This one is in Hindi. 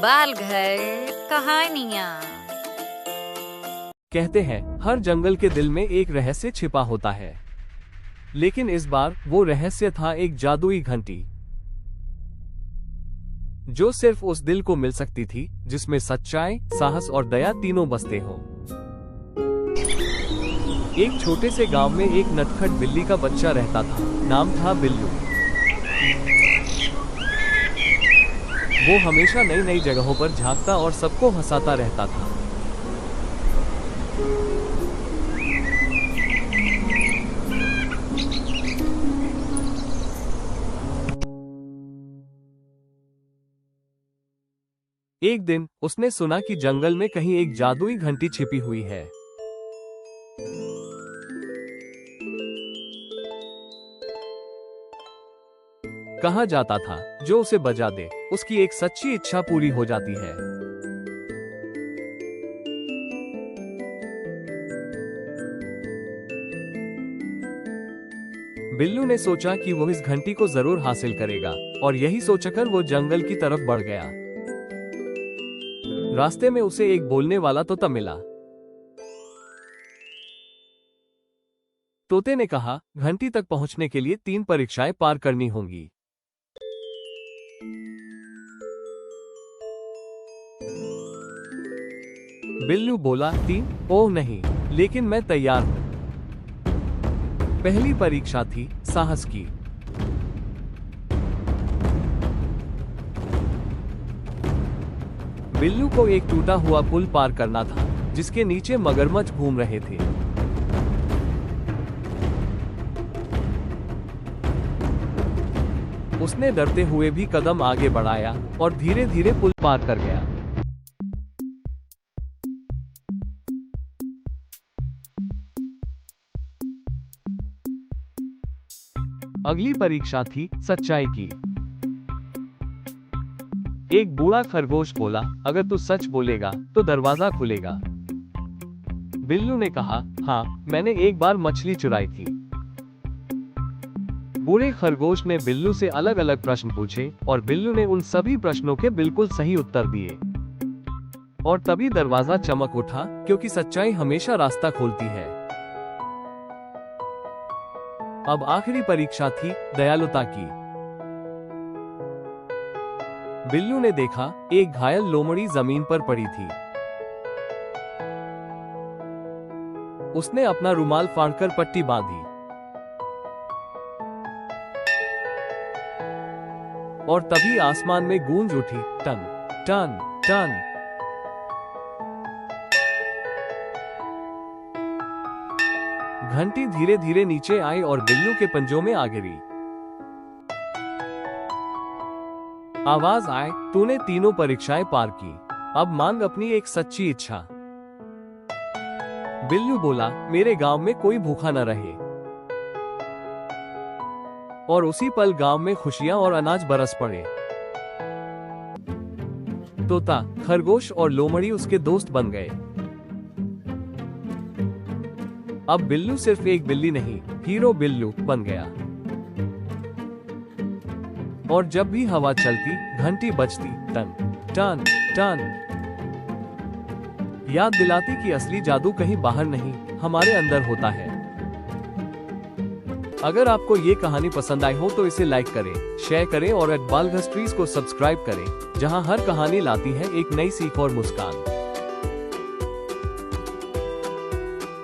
बाल घर कहानियाँ। कहते हैं हर जंगल के दिल में एक रहस्य छिपा होता है, लेकिन इस बार वो रहस्य था एक जादुई घंटी, जो सिर्फ उस दिल को मिल सकती थी जिसमें सच्चाई, साहस और दया तीनों बसते हों। एक छोटे से गांव में एक नटखट बिल्ली का बच्चा रहता था। नाम था बिल्लू। वो हमेशा नई नई जगहों पर झांकता और सबको हंसाता रहता था। एक दिन उसने सुना कि जंगल में कहीं एक जादुई घंटी छिपी हुई है। कहा जाता था जो उसे बजा दे उसकी एक सच्ची इच्छा पूरी हो जाती है। बिल्लू ने सोचा कि वो इस घंटी को जरूर हासिल करेगा, और यही सोचकर वो जंगल की तरफ बढ़ गया। रास्ते में उसे एक बोलने वाला तोता मिला। तोते ने कहा, घंटी तक पहुंचने के लिए 3 परीक्षाएं पार करनी होंगी। बिल्लू बोला, 3? ओह नहीं, लेकिन मैं तैयार हूं। पहली परीक्षा थी साहस की। बिल्लू को एक टूटा हुआ पुल पार करना था, जिसके नीचे मगरमच्छ घूम रहे थे। उसने डरते हुए भी कदम आगे बढ़ाया और धीरे धीरे पुल पार कर गया। अगली परीक्षा थी सच्चाई की। एक बूढ़ा खरगोश बोला, अगर तू सच बोलेगा तो दरवाजा खुलेगा। बिल्लू ने कहा, हाँ, मैंने एक बार मछली चुराई थी। बूढ़े खरगोश ने बिल्लू से अलग अलग प्रश्न पूछे और बिल्लू ने उन सभी प्रश्नों के बिल्कुल सही उत्तर दिए। और तभी दरवाजा चमक उठा, क्योंकि सच्चाई हमेशा रास्ता खोलती है। अब आखिरी परीक्षा थी दयालुता की। बिल्लू ने देखा एक घायल लोमड़ी जमीन पर पड़ी थी। उसने अपना रुमाल फाड़कर पट्टी बांधी और तभी आसमान में गूंज उठी, टन टन टन। घंटी धीरे धीरे नीचे आई और बिल्लू के पंजों में आ गिरी। आवाज आए, तूने तीनों परीक्षाएं पार की, अब मांग अपनी एक सच्ची इच्छा। बिल्लू बोला, मेरे गांव में कोई भूखा न रहे। और उसी पल गांव में खुशियां और अनाज बरस पड़े। तोता, खरगोश और लोमड़ी उसके दोस्त बन गए। अब बिल्लू सिर्फ एक बिल्ली नहीं, हीरो बिल्लू बन गया। और जब भी हवा चलती, घंटी बजती, टन टन टन, याद दिलाती कि असली जादू कहीं बाहर नहीं, हमारे अंदर होता है। अगर आपको ये कहानी पसंद आई हो तो इसे लाइक करें, शेयर करें और बालघर स्टोरीज को सब्सक्राइब करें, जहां हर कहानी लाती है एक नई सीख और मुस्कान।